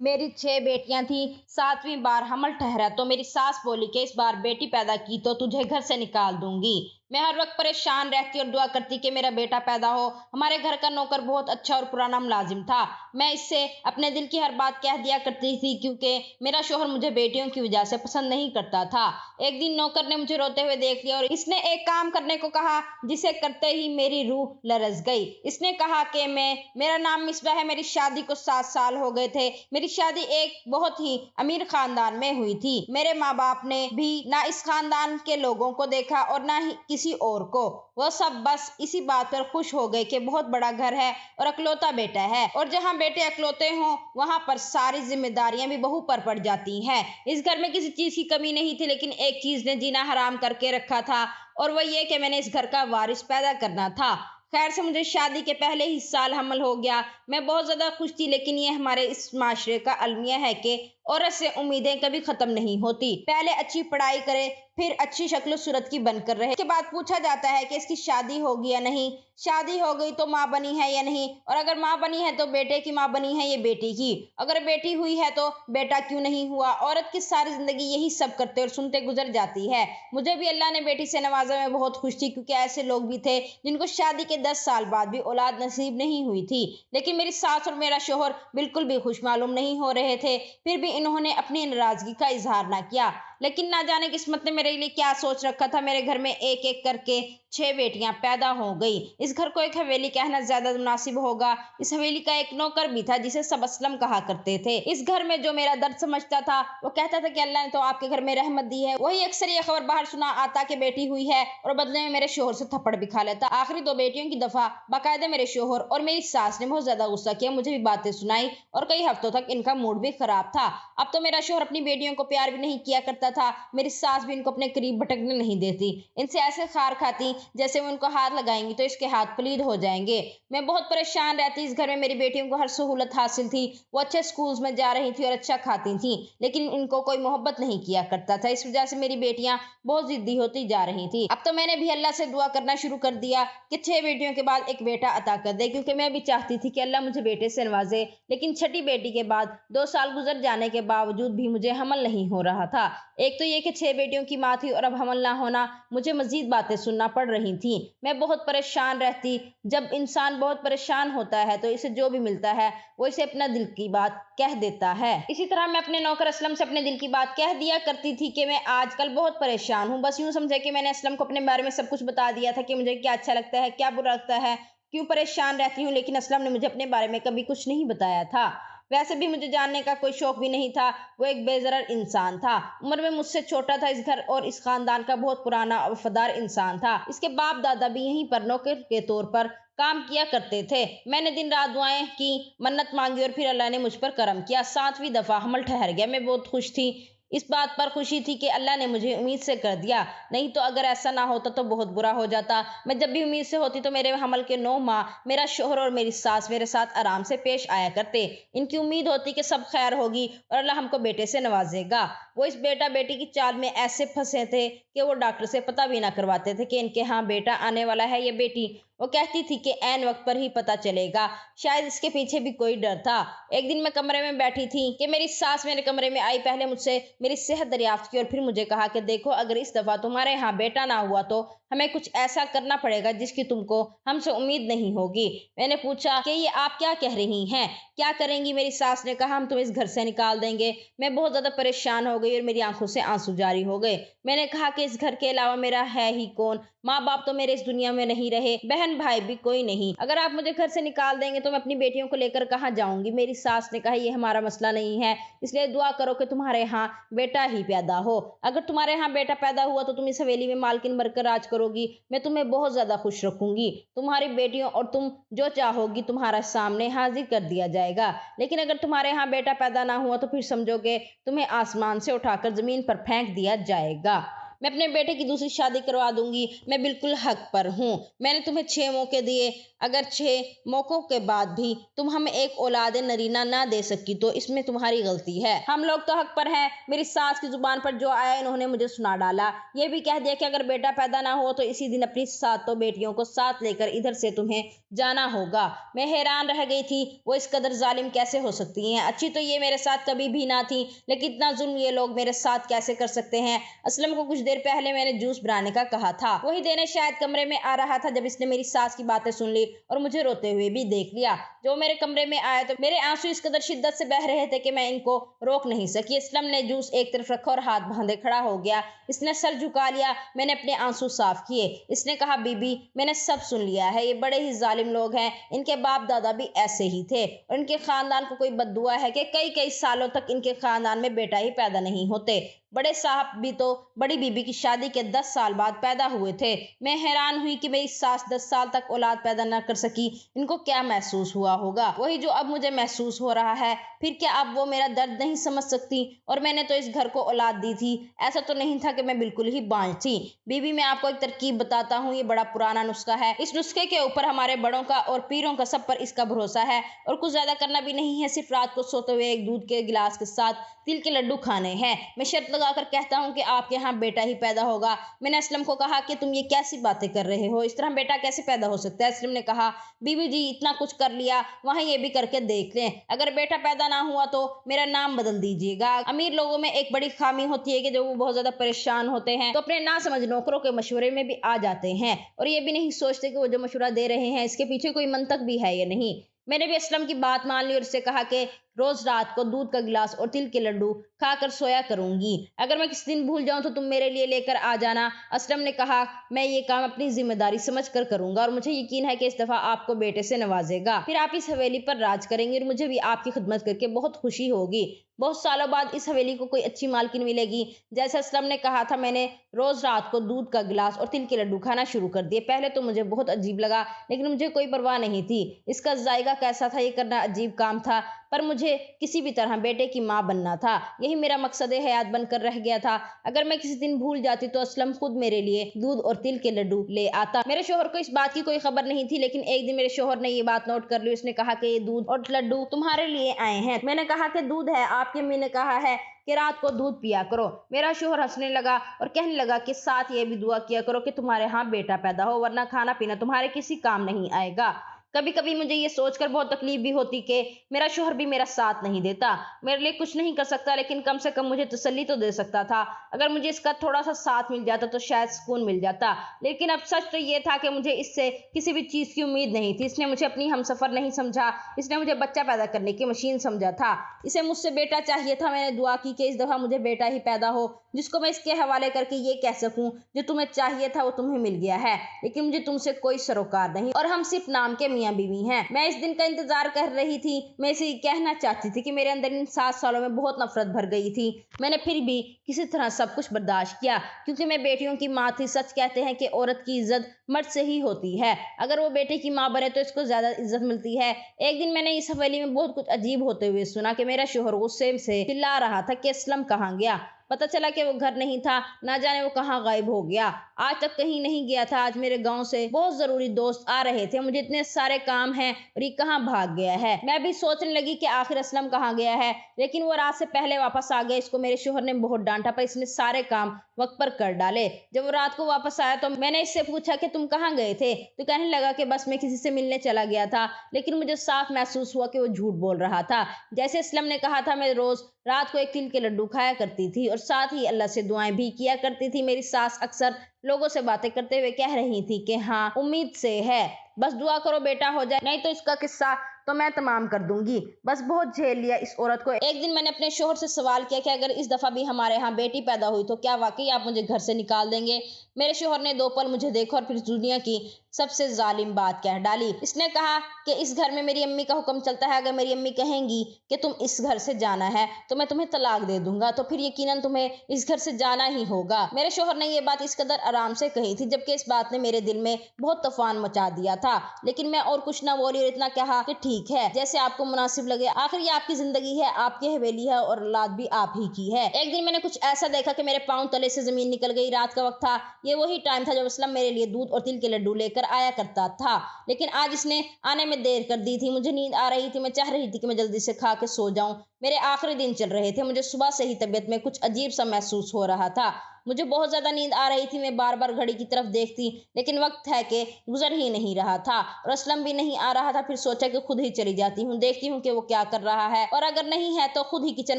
मेरी 6 बेटियां थीं, 7वीं बार हमल ठहरा तो मेरी सास बोली कि इस बार बेटी पैदा की तो तुझे घर से निकाल दूंगी। मैं हर वक्त परेशान रहती और दुआ करती कि मेरा बेटा पैदा हो। हमारे घर का नौकर बहुत अच्छा और पुराना मुलाजिम था। मैं इससे अपने दिल की हर बात कह दिया करती थी क्योंकि मेरा शोहर मुझे बेटियों की वजह से पसंद नहीं करता था। एक दिन नौकर ने मुझे रोते हुए देख लिया और इसने एक काम करने को कहा जिसे करते ही मेरी रूह लरज गई। इसने कहा कि मेरा नाम मिसबा है, मेरी शादी को 7 साल हो गए थे। मेरी शादी एक बहुत ही अमीर खानदान में हुई थी। मेरे माँ बाप ने भी ना इस खानदान के लोगों को देखा और ना ही किसी और को। वो सब बस इसी बात पर खुश हो गए कि बहुत बड़ा घर है और अकलौता बेटा है, और जहाँ बेटे अकलौते हों वहां पर सारी जिम्मेदारियां भी बहू पर पड़ जाती हैं। इस घर में किसी चीज की कमी नहीं थी, लेकिन एक चीज ने जीना हराम करके रखा था, और वो ये कि मैंने इस घर का वारिस पैदा करना था। खैर से मुझे शादी के पहले ही साल हमल हो गया। मैं बहुत ज्यादा खुश थी, लेकिन ये हमारे इस माशरे का अलमिया है कि औरत से उम्मीदें कभी खत्म नहीं होती। पहले अच्छी पढ़ाई करे, फिर अच्छी शक्ल सूरत की बनकर रहे। इसके बाद पूछा जाता है कि इसकी शादी होगी या नहीं। शादी हो गई तो माँ बनी है या नहीं, और अगर माँ बनी है तो बेटे की माँ बनी है या बेटी की। अगर बेटी हुई है तो बेटा क्यों नहीं हुआ। औरत की सारी जिंदगी यही सब करते और सुनते गुजर जाती है। मुझे भी अल्लाह ने बेटी से नवाजा, मैं बहुत खुश थी क्योंकि ऐसे लोग भी थे जिनको शादी के 10 साल बाद भी औलाद नसीब नहीं हुई थी। लेकिन मेरी सास और मेरा शोहर बिल्कुल भी खुश मालूम नहीं हो रहे थे। फिर भी इन्होंने अपनी नाराजगी का इजहार ना किया। लेकिन ना जाने किस्मत ने मेरे लिए क्या सोच रखा था, मेरे घर में एक एक करके 6 बेटियां पैदा हो गई। इस घर को एक हवेली कहना ज्यादा मुनासिब होगा। इस हवेली का एक नौकर भी था जिसे सब असलम कहा करते थे। इस घर में जो मेरा दर्द समझता था वो कहता था कि अल्लाह ने तो आपके घर में रहमत दी है। वही अक्सर ये खबर बाहर सुना आता कि बेटी हुई है और बदले में मेरे शोहर से थप्पड़ भी खा लेता। आखिरी 2 बेटियों की दफा बाकायदे मेरे शोहर और मेरी सास ने बहुत ज्यादा गुस्सा किया, मुझे भी बातें सुनाई और कई हफ्तों तक इनका मूड भी खराब था। अब तो मेरा शोहर अपनी बेटियों को प्यार भी नहीं किया करता था। मेरी सास भी इनको अपने करीब भटकने नहीं देती। इनसे ऐसे खार खाती जैसे वो उनको हाथ लगाएंगी तो इसके हाथ पलीद हो जाएंगे। मैं बहुत परेशान रहती। इस घर में मेरी बेटियों को हर सहूलत हासिल थी। वो अच्छे स्कूल्स में जा रही थी और अच्छा खाती थी, लेकिन इनको कोई मोहब्बत नहीं किया करता था। इस वजह से मेरी बेटियां बहुत जिद्दी होती जा रही थी। अब तो मैंने भी अल्लाह से दुआ करना शुरू कर दिया कि 6 बेटियों के बाद एक बेटा अता कर दे, क्योंकि मैं भी चाहती थी कि अल्लाह मुझे बेटे से नवाजे। लेकिन छठी बेटी के बाद 2 साल गुजर जाने के बावजूद भी मुझे हमल नहीं हो रहा था। एक तो ये कि 6 बेटियों की माँ थी और अब हमल ना होना, मुझे मजीद बातें सुनना पड़ रही थी। मैं बहुत परेशान रहती। जब इंसान बहुत परेशान होता है तो इसे जो भी मिलता है वो इसे अपना दिल की बात कह देता है। इसी तरह मैं अपने नौकर असलम से अपने दिल की बात कह दिया करती थी कि मैं आजकल बहुत परेशान हूँ। बस यूं समझे कि मैंने असलम को अपने बारे में सब कुछ बता दिया था कि मुझे क्या अच्छा लगता है, क्या बुरा लगता है, क्यों परेशान रहती हूँ। लेकिन असलम ने मुझे अपने बारे में कभी कुछ नहीं बताया था। वैसे भी मुझे जानने का कोई शौक भी नहीं था। वो एक बेजरर इंसान था, उम्र में मुझसे छोटा था। इस घर और इस खानदान का बहुत पुराना और वफादार इंसान था। इसके बाप दादा भी यहीं पर नौकर के तौर पर काम किया करते थे। मैंने दिन रात दुआएं की, मन्नत मांगी और फिर अल्लाह ने मुझ पर करम किया। 7वीं दफा हमल ठहर गया। मैं बहुत खुश थी। इस बात पर खुशी थी कि अल्लाह ने मुझे उम्मीद से कर दिया, नहीं तो अगर ऐसा ना होता तो बहुत बुरा हो जाता। मैं जब भी उम्मीद से होती तो मेरे हमल के 9 माह मेरा शोहर और मेरी सास मेरे साथ आराम से पेश आया करते। इनकी उम्मीद होती कि सब खैर होगी और अल्लाह हमको बेटे से नवाजेगा। वो इस बेटा बेटी की चाल में ऐसे फंसे थे कि वो डॉक्टर से पता भी ना करवाते थे कि इनके यहाँ बेटा आने वाला है या बेटी। वो कहती थी कि ऐन वक्त पर ही पता चलेगा। शायद इसके पीछे भी कोई डर था। एक दिन मैं कमरे में बैठी थी कि मेरी सास मेरे कमरे में आई। पहले मुझसे मेरी सेहत दरियाफ्त की और फिर मुझे कहा कि देखो, अगर इस दफा तुम्हारे यहाँ बेटा ना हुआ तो हमें कुछ ऐसा करना पड़ेगा जिसकी तुमको हमसे उम्मीद नहीं होगी। मैंने पूछा कि ये आप क्या कह रही हैं, क्या करेंगी। मेरी सास ने कहा हम तुम्हें इस घर से निकाल देंगे। मैं बहुत ज्यादा परेशान हो गई और मेरी आंखों से आंसू जारी हो गए। मैंने कहा कि इस घर के अलावा मेरा है ही कौन। माँ बाप तो मेरे इस दुनिया में नहीं रहे, बहन भाई भी कोई नहीं। अगर आप मुझे घर से निकाल देंगे तो मैं अपनी बेटियों को लेकर कहाँ जाऊंगी। मेरी सास ने कहा ये हमारा मसला नहीं है, इसलिए दुआ करो कि तुम्हारे यहाँ बेटा ही पैदा हो। अगर तुम्हारे यहाँ बेटा पैदा हुआ तो तुम इस हवेली में मालकिन बनकर राज करोगी। मैं तुम्हें बहुत ज्यादा खुश रखूंगी। तुम्हारी बेटियों और तुम जो चाहोगी तुम्हारा सामने हाजिर कर दिया जाएगा। लेकिन अगर तुम्हारे यहाँ बेटा पैदा ना हुआ तो फिर समझोगे तुम्हें आसमान से उठाकर जमीन पर फेंक दिया जाएगा। मैं अपने बेटे की दूसरी शादी करवा दूंगी, मैं बिल्कुल हक पर हूँ। मैंने तुम्हें 6 मौके दिए, अगर 6 मौकों के बाद भी तुम हमें एक औलाद नरीना ना दे सकी तो इसमें तुम्हारी गलती है। हम लोग तो हक पर हैं। मेरी सास की जुबान पर जो आया इन्होंने मुझे सुना डाला। ये भी कह दिया कि अगर बेटा पैदा ना हो तो इसी दिन अपनी सातों बेटियों को साथ लेकर इधर से तुम्हें जाना होगा। मैं हैरान रह गई थी, वो इस कदर जालिम कैसे हो सकती हैं। अच्छी तो ये मेरे साथ कभी भी ना थी, लेकिन इतना जुल्म ये लोग मेरे साथ कैसे कर सकते हैं। असलम को कुछ देर पहले मैंने जूस बनाने का कहा था, वही देने शायद कमरे में आ रहा था जब इसने मेरी सास की बातें सुन ली और मुझे रोते हुए भी देख लिया। जो मेरे कमरे में आया तो मेरे आंसू इस कदर शिद्दत से बह रहे थे कि मैं इनको रोक नहीं सकी। असलम ने जूस एक तरफ रखा और हाथ बांधे खड़ा हो गया। इसने सर झुका लिया। मैंने अपने आंसू साफ किए। इसने कहा, बीबी मैंने सब सुन लिया है, ये बड़े ही जालिम लोग हैं। इनके बाप दादा भी ऐसे ही थे और इनके खानदान को कोई बद्दुआ है कि कई कई सालों तक इनके खानदान में बेटा ही पैदा नहीं होते। बड़े साहब भी तो बड़ी बीबी की शादी के 10 साल बाद पैदा हुए थे। मैं हैरान हुई कि मेरी सास 10 साल तक औलाद पैदा न कर सकी, इनको क्या महसूस हुआ होगा, वही जो अब मुझे महसूस हो रहा है। फिर क्या अब वो मेरा दर्द नहीं समझ सकती? और मैंने तो इस घर को औलाद दी थी, ऐसा तो नहीं था कि मैं बिल्कुल ही बांझ थी। बीबी मैं आपको एक तरकीब बताता हूँ, ये बड़ा पुराना नुस्खा है। इस नुस्खे के ऊपर हमारे बड़ों का और पीरों का सब पर इसका भरोसा है और कुछ ज्यादा करना भी नहीं है। सिर्फ रात को सोते हुए एक दूध के गिलास के साथ तिल के लड्डू खाने हैं। मैं शर्त लगाकर कहता हूँ कि आपके यहाँ बेटा ही पैदा होगा। मैंने असलम को कहा कि तुम ये कैसी बातें कर रहे हो, इस तरह बेटा कैसे पैदा हो सकता है? असलम ने कहा, बीबी जी इतना कुछ कर लिया, वहाँ ये भी करके देख लें। अगर बेटा पैदा ना हुआ तो मेरा नाम बदल दीजिएगा। अमीर लोगों में एक बड़ी खामी होती है कि जब वो बहुत ज्यादा परेशान होते हैं तो अपने ना समझ नौकरों के मशवरे में भी आ जाते हैं और ये भी नहीं सोचते कि वो जो मशवरा दे रहे हैं इसके पीछे कोई मंतक भी है या नहीं। मैंने भी असलम की बात मान ली और उससे कहा कि रोज रात को दूध का गिलास और तिल के लड्डू खाकर सोया करूंगी। अगर मैं किसी दिन भूल जाऊं तो तुम मेरे लिए लेकर आ जाना। असलम ने कहा, मैं ये काम अपनी जिम्मेदारी समझकर करूंगा और मुझे यकीन है कि इस दफा आपको बेटे से नवाजेगा। फिर आप इस हवेली पर राज करेंगे और मुझे भी आपकी खिदमत करके बहुत खुशी होगी। बहुत सालों बाद इस हवेली को कोई अच्छी मालकिन मिलेगी। जैसे असलम ने कहा था, मैंने रोज रात को दूध का गिलास और तिल के लड्डू खाना शुरू कर दिए। पहले तो मुझे बहुत अजीब लगा, लेकिन मुझे कोई परवाह नहीं थी। इसका जायका कैसा था, ये करना अजीब काम था, पर मुझे किसी भी तरह बेटे की माँ बनना था। यही मेरा मकसद हयात बनकर रह गया था। अगर मैं किसी दिन भूल जाती तो असलम खुद मेरे लिए दूध और तिल के लड्डू ले आता। मेरे शोहर को इस बात की कोई खबर नहीं थी, लेकिन एक दिन मेरे शोहर ने ये बात नोट कर ली। उसने कहा कि ये दूध और लड्डू तुम्हारे लिए आए हैं। मैंने कहा कि दूध है, आपकी अम्मी ने कहा है कि रात को दूध पिया करो। मेरा शोहर हंसने लगा और कहने लगा कि साथ ये भी दुआ किया करो कि तुम्हारे यहाँ बेटा पैदा हो, वरना खाना पीना तुम्हारे किसी काम नहीं आएगा। कभी कभी मुझे ये सोचकर बहुत तकलीफ भी होती कि मेरा शोहर भी मेरा साथ नहीं देता। मेरे लिए कुछ नहीं कर सकता, लेकिन कम से कम मुझे तसल्ली तो दे सकता था। अगर मुझे इसका थोड़ा सा साथ मिल जाता तो शायद सुकून मिल जाता। लेकिन अब सच तो ये था कि मुझे इससे किसी भी चीज की उम्मीद नहीं थी। इसने मुझे अपनी हमसफर नहीं समझा, इसने मुझे बच्चा पैदा करने की मशीन समझा था। इसे मुझसे बेटा चाहिए था। मैंने दुआ की कि इस दफा मुझे बेटा ही पैदा हो, जिसको मैं इसके हवाले करके ये कह सकूं, जो तुम्हें चाहिए था वो तुम्हें मिल गया है, लेकिन मुझे तुमसे कोई सरोकार नहीं और हम सिर्फ नाम के मियाँ बीवी हैं। मैं इस दिन का इंतजार कर रही थी। मैं इसे कहना चाहती थी कि मेरे अंदर इन 7 सालों में बहुत नफरत भर गई थी। मैंने फिर भी किसी तरह सब कुछ बर्दाश्त किया, क्योंकि मैं बेटियों की माँ थी। सच कहते हैं कि औरत की इज्जत मर्द से ही होती है। अगर वो बेटे की माँ बने तो इसको ज्यादा इज्जत मिलती है। एक दिन मैंने इस हवेली में बहुत कुछ अजीब होते हुए सुना कि मेरा शोहर गुस्से से चिल्ला रहा था कि असलम कहाँ गया। पता चला कि वो घर नहीं था, ना जाने वो कहाँ गायब हो गया। आज तक कहीं नहीं गया था। आज मेरे गांव से बहुत जरूरी दोस्त आ रहे थे, मुझे इतने सारे काम हैं और ये कहाँ भाग गया है। मैं भी सोचने लगी कि आखिर असलम कहाँ गया है, लेकिन वो रात से पहले वापस आ गया। इसको मेरे शोहर ने बहुत डांटा, पर इसने सारे काम वक्त पर कर डाले। जब वो रात को वापस आया तो मैंने इससे पूछा कि तुम कहाँ गए थे, तो कहने लगा कि बस मैं किसी से मिलने चला गया था। लेकिन मुझे साफ महसूस हुआ कि वो झूठ बोल रहा था। जैसे असलम ने कहा था, मैं रोज रात को एक तिल के लड्डू खाया करती थी और साथ ही अल्लाह से दुआएं भी किया करती थी। मेरी सास अक्सर लोगों से बातें करते हुए कह रही थी कि हाँ, उम्मीद से है, बस दुआ करो बेटा हो जाए, नहीं तो इसका किस्सा तो मैं तमाम कर दूंगी। बस बहुत झेल लिया इस औरत को। एक दिन मैंने अपने शोहर से सवाल किया कि अगर इस दफा भी हमारे यहाँ बेटी पैदा हुई तो क्या वाकई आप मुझे घर से निकाल देंगे? मेरे शोहर ने 2 पल मुझे देखा और फिर दुनिया की सबसे जालिम बात कह डाली। इसने कहा कि इस घर में मेरी अम्मी का हुक्म चलता है। अगर मेरी अम्मी कहेंगी कि तुम इस घर से जाना है तो मैं तुम्हें तलाक दे दूंगा, तो फिर यकीनन तुम्हें इस घर से जाना ही होगा। मेरे शोहर ने यह बात इस कदर आराम से कही थी, जबकि इस बात ने मेरे दिल में बहुत तूफान मचा दिया था। लेकिन मैं और कुछ ना बोली और इतना कहा कि ठीक है, जैसे आपको मुनासिब लगे, आखिर ये आपकी जिंदगी है, आपकी हवेली है और औलाद भी आप ही की है। एक दिन मैंने कुछ ऐसा देखा कि मेरे पाँव तले से जमीन निकल गई। रात का वक्त था। ये वही टाइम था जब असलम मेरे लिए दूध और तिल के लड्डू लेकर आया करता था, लेकिन आज इसने आने में देर कर दी थी। मुझे नींद आ रही थी। मैं चाह रही थी कि मैं जल्दी से खा के सो जाऊं। मेरे आखिरी दिन चल रहे थे। मुझे सुबह से ही तबीयत में कुछ अजीब सा महसूस हो रहा था। मुझे बहुत ज्यादा नींद आ रही थी। मैं बार बार घड़ी की तरफ देखती, लेकिन वक्त है कि गुजर ही नहीं रहा था और असलम भी नहीं आ रहा था। फिर सोचा कि खुद ही चली जाती हूँ, देखती हूँ कि वो क्या कर रहा है, और अगर नहीं है तो खुद ही किचन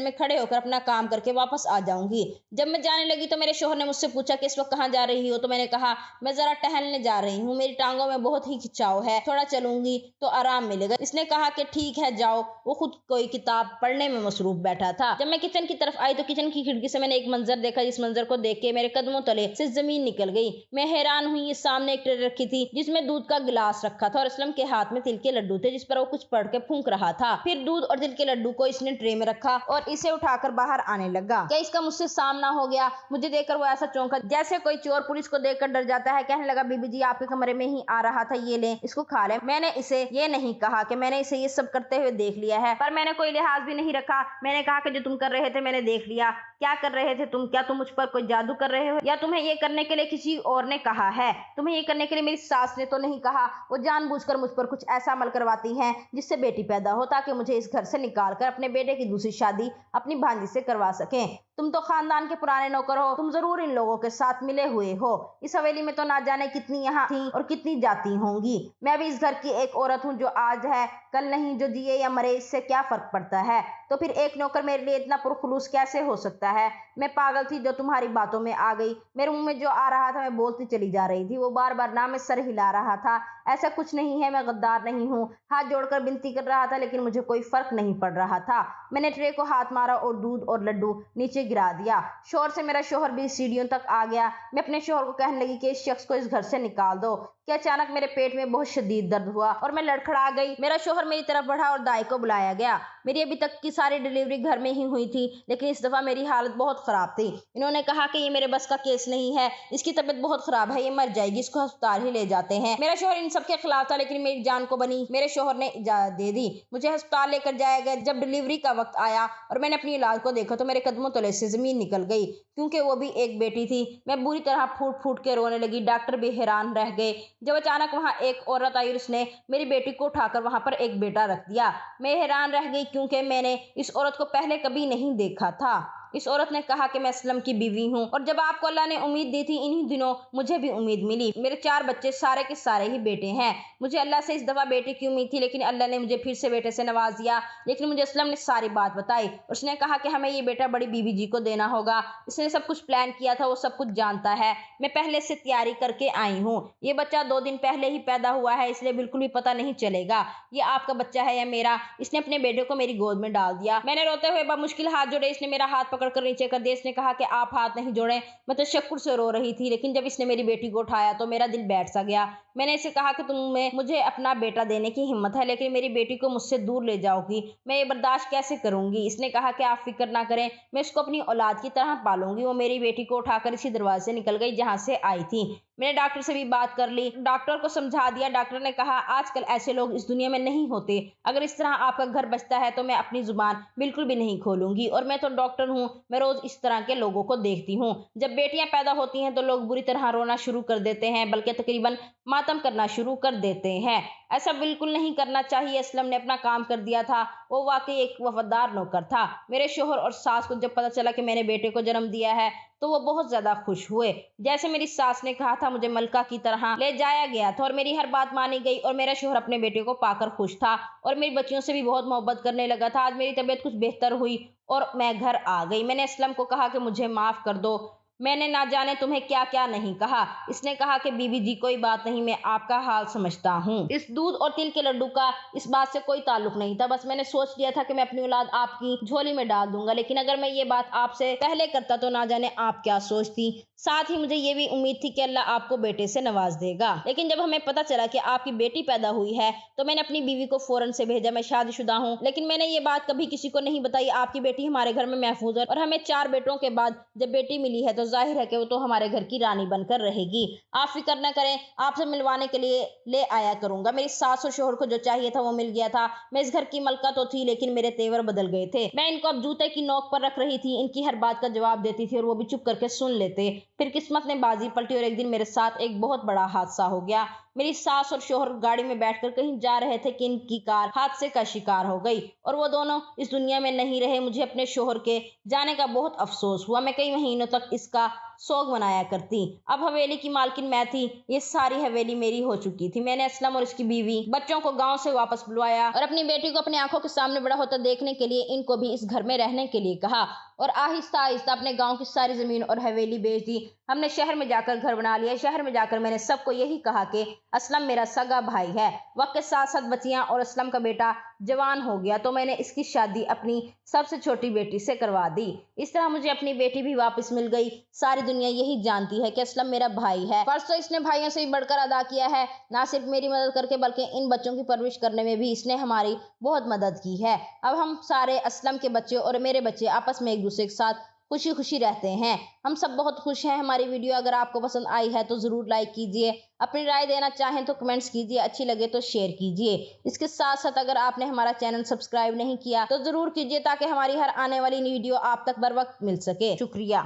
में खड़े होकर अपना काम करके वापस आ जाऊंगी। जब मैं जाने लगी तो मेरे शोहर ने मुझसे पूछा कि इस वक्त कहाँ जा रही हो। तो मैंने कहा मैं जरा टहलने जा रही हूँ, मेरी टांगों में बहुत ही खिंचाव है, थोड़ा चलूंगी तो आराम मिलेगा। इसने कहा कि ठीक है जाओ। वो खुद कोई किताब पढ़ने में मसरूफ बैठा था। जब मैं किचन की तरफ आई तो किचन की खिड़की से मैंने एक मंजर देखा, जिस मंजर को देख के मेरे कदमों तले से जमीन निकल गई। मैं हैरान हुई। इस सामने एक ट्रे रखी थी जिसमें दूध का गिलास रखा था और असलम के हाथ में तिल के लड्डू थे, जिस पर वो कुछ पढ़ के फूंक रहा था। फिर दूध और तिल के लड्डू को इसने ट्रे में रखा और इसे उठाकर बाहर आने लगा। क्या इसका मुझसे सामना हो गया? मुझे देखकर वो ऐसा चौंका जैसे कोई चोर पुलिस को देखकर डर जाता है। कहने लगा बीबी जी आपके कमरे में ही आ रहा था, ये ले इसको खा ले। मैंने इसे ये नहीं कहा कि मैंने इसे ये सब करते हुए देख लिया है, पर मैंने कोई लिहाज भी नहीं रखा। मैंने कहा कि जो तुम कर रहे थे मैंने देख लिया। क्या कर रहे थे तुम? क्या तुम मुझ पर कोई जादू कर रहे हो, या तुम्हें ये करने के लिए किसी और ने कहा है? तुम्हें ये करने के लिए मेरी सास ने तो नहीं कहा। वो जानबूझकर मुझ पर कुछ ऐसा अमल करवाती हैं जिससे बेटी पैदा हो, ताकि मुझे इस घर से निकाल कर अपने बेटे की दूसरी शादी अपनी भांजी से करवा सकें। तुम तो खानदान के पुराने नौकर हो, तुम जरूर इन लोगों के साथ मिले हुए हो। इस हवेली में तो ना जाने कितनी यहाँ थी और कितनी जाती होंगी। मैं भी इस घर की एक औरत हूँ, जो आज है कल नहीं, जो जिए या मरे इससे क्या फर्क पड़ता है। तो फिर एक नौकर मेरे लिए इतना पुरखुलूस कैसे हो सकता है? मैं पागल थी जो तुम्हारी बातों में आ गई। मेरे मुंह में जो आ रहा था मैं बोलती चली जा रही थी। वो बार बार ना में सर हिला रहा था। ऐसा कुछ नहीं है, मैं गद्दार नहीं हूँ। हाथ जोड़कर विनती कर रहा था, लेकिन मुझे कोई फर्क नहीं पड़ रहा था। मैंने ट्रे को हाथ मारा और दूध और लड्डू नीचे गिरा दिया। शोर से मेरा शोहर भी सीढ़ियों तक आ गया। मैं अपने शोहर को कहने लगी कि इस शख्स को इस घर से निकाल दो। कि अचानक मेरे पेट में बहुत शदीद दर्द हुआ और मैं लड़खड़ा गई। मेरा शोहर मेरी तरफ बढ़ा और दाई को बुलाया गया। मेरी अभी तक की सारी डिलीवरी घर में ही हुई थी, लेकिन इस दफा मेरी हालत बहुत खराब थी। इन्होंने कहा कि ये मेरे बस का केस नहीं है, इसकी तबीयत बहुत खराब है, ये मर जाएगी, इसको अस्पताल ही ले जाते हैं। मेरा शोहर इन सब के खिलाफ था, लेकिन मेरी जान को बनी मेरे शोहर ने इजाजत दे दी। मुझे अस्पताल लेकर जाया गया। जब डिलीवरी का वक्त आया और मैंने अपनी औलाद को देखा तो मेरे कदमों तले से जमीन निकल गई, क्योंकि वो भी एक बेटी थी। मैं बुरी तरह फूट फूट के रोने लगी। डॉक्टर भी हैरान रह गए। जब अचानक वहां एक औरत आई और उसने मेरी बेटी को उठाकर वहां पर एक बेटा रख दिया। मैं हैरान रह गई, क्योंकि मैंने इस औरत को पहले कभी नहीं देखा था। इस औरत ने कहा कि मैं असलम की बीवी हूँ, और जब आपको अल्लाह ने उम्मीद दी थी, इन्हीं दिनों मुझे भी उम्मीद मिली। मेरे 4 बच्चे सारे के सारे ही बेटे हैं। मुझे अल्लाह से इस दफा बेटे की उम्मीद थी, लेकिन अल्लाह ने मुझे फिर से बेटे से नवाज दिया। लेकिन मुझे असलम ने सारी बात बताई। उसने कहा कि हमें ये बेटा बड़ी बीवी जी को देना होगा। इसने सब कुछ प्लान किया था, वो सब कुछ जानता है। मैं पहले से तैयारी करके आई हूँ। ये बच्चा 2 दिन पहले ही पैदा हुआ है, इसलिए बिल्कुल भी पता नहीं चलेगा ये आपका बच्चा है या मेरा। इसने अपने बेटे को मेरी गोद में डाल दिया। मैंने रोते हुए मुश्किल हाथ जोड़े। इसने मेरा हाथ पकड़कर नीचे कर दिया। इसने कहा कि आप हाथ नहीं जोड़े। मैं तो तशक्कुर से रो रही थी, लेकिन जब इसने मेरी बेटी को उठाया तो मेरा दिल बैठ सा गया। मैंने इसे कहा कि तुम्हें मुझे अपना बेटा देने की हिम्मत है, लेकिन मेरी बेटी को मुझसे दूर ले जाओगी, मैं ये बर्दाश्त कैसे करूंगी। इसने कहा कि आप फिक्र ना करें, मैं इसको अपनी औलाद की तरह पालूंगी। वो मेरी बेटी को उठाकर इसी दरवाजे से निकल गई जहां से आई थी। मैंने डॉक्टर से भी बात कर ली, डॉक्टर को समझा दिया। डॉक्टर ने कहा आजकल ऐसे लोग इस दुनिया में नहीं होते। अगर इस तरह आपका घर बचता है तो मैं अपनी जुबान बिल्कुल भी नहीं खोलूंगी। और मैं तो डॉक्टर हूँ, मैं रोज इस तरह के लोगों को देखती हूँ। जब बेटियां पैदा होती हैं तो लोग बुरी तरह रोना शुरू कर देते हैं, बल्कि तकरीबन मातम करना शुरू कर देते हैं। ऐसा बिल्कुल नहीं करना चाहिए। असलम ने अपना काम कर दिया था। वो वाकई एक वफादार नौकर था। मेरे शोहर और सास को जब पता चला कि मैंने बेटे को जन्म दिया है तो वो बहुत ज्यादा खुश हुए। जैसे मेरी सास ने कहा था, मुझे मलका की तरह ले जाया गया था और मेरी हर बात मानी गई। और मेरा शोहर अपने बेटे को पाकर खुश था और मेरी बच्चियों से भी बहुत मोहब्बत करने लगा था। आज मेरी तबीयत कुछ बेहतर हुई और मैं घर आ गई। मैंने असलम को कहा कि मुझे माफ कर दो, मैंने ना जाने तुम्हें क्या क्या नहीं कहा। इसने कहा कि बीबी जी कोई बात नहीं, मैं आपका हाल समझता हूँ। इस दूध और तिल के लड्डू का इस बात से कोई ताल्लुक नहीं था। बस मैंने सोच लिया था कि मैं अपनी औलाद आपकी झोली में डाल दूंगा, लेकिन अगर मैं ये बात आपसे पहले करता तो ना जाने आप क्या सोचती। साथ ही मुझे ये भी उम्मीद थी कि अल्लाह आपको बेटे से नवाज देगा। लेकिन जब हमें पता चला कि आपकी बेटी पैदा हुई है तो मैंने अपनी बीवी को फौरन से भेजा। मैं शादीशुदा हूँ, लेकिन मैंने ये बात कभी किसी को नहीं बताई। आपकी बेटी हमारे घर में महफूज है और हमें 4 बेटों के बाद जब बेटी मिली है तो जाहिर है कि वो तो हमारे घर की रानी बनकर रहेगी। आप फिक्र न करें, आपसे मिलवाने के लिए ले आया करूंगा। मेरी सास और शोहर को जो चाहिए था वो मिल गया था। मैं इस घर की मलका तो थी, लेकिन मेरे तेवर बदल गए थे। मैं इनको अब जूते की नोक पर रख रही थी, इनकी हर बात का जवाब देती थी और वो भी चुप करके सुन लेते। फिर किस्मत ने बाजी पलटी और एक दिन मेरे साथ एक बहुत बड़ा हादसा हो गया। मेरी सास और शोहर गाड़ी में बैठकर कहीं जा रहे थे कि इनकी कार हादसे का शिकार हो गई और वो दोनों इस दुनिया में नहीं रहे। मुझे अपने शोहर के जाने का बहुत अफसोस हुआ। मैं कई महीनों तक इसका सोग मनाया करती। अब हवेली की मालकिन मैं थी, ये सारी हवेली मेरी हो चुकी थी। मैंने असलम और इसकी बीवी बच्चों को गांव से वापस बुलवाया और अपनी बेटी को अपनी आंखों के सामने बड़ा होता देखने के लिए इनको भी इस घर में रहने के लिए कहा और आहिस्ता आहिस्ता अपने गांव की सारी जमीन और हवेली बेच दी। हमने शहर में जाकर घर बना लिया। शहर में जाकर मैंने सबको यही कहा कि असलम मेरा सगा भाई है। वक्त के साथ साथ बच्चियां और असलम का बेटा जवान हो गया तो मैंने इसकी शादी अपनी सबसे छोटी बेटी से करवा दी। इस तरह मुझे अपनी बेटी भी वापस मिल गई। सारी दुनिया यही जानती है कि असलम मेरा भाई है। फर्ज तो इसने भाइयों से भी बढ़कर अदा किया है, ना सिर्फ मेरी मदद करके बल्कि इन बच्चों की परवरिश करने में भी इसने हमारी बहुत मदद की है। अब हम सारे असलम के बच्चे और मेरे बच्चे आपस में एक दूसरे के साथ खुशी खुशी रहते हैं। हम सब बहुत खुश हैं। हमारी वीडियो अगर आपको पसंद आई है तो ज़रूर लाइक कीजिए। अपनी राय देना चाहें तो कमेंट्स कीजिए, अच्छी लगे तो शेयर कीजिए। इसके साथ साथ अगर आपने हमारा चैनल सब्सक्राइब नहीं किया तो ज़रूर कीजिए ताकि हमारी हर आने वाली वीडियो आप तक बर वक्त मिल सके। शुक्रिया।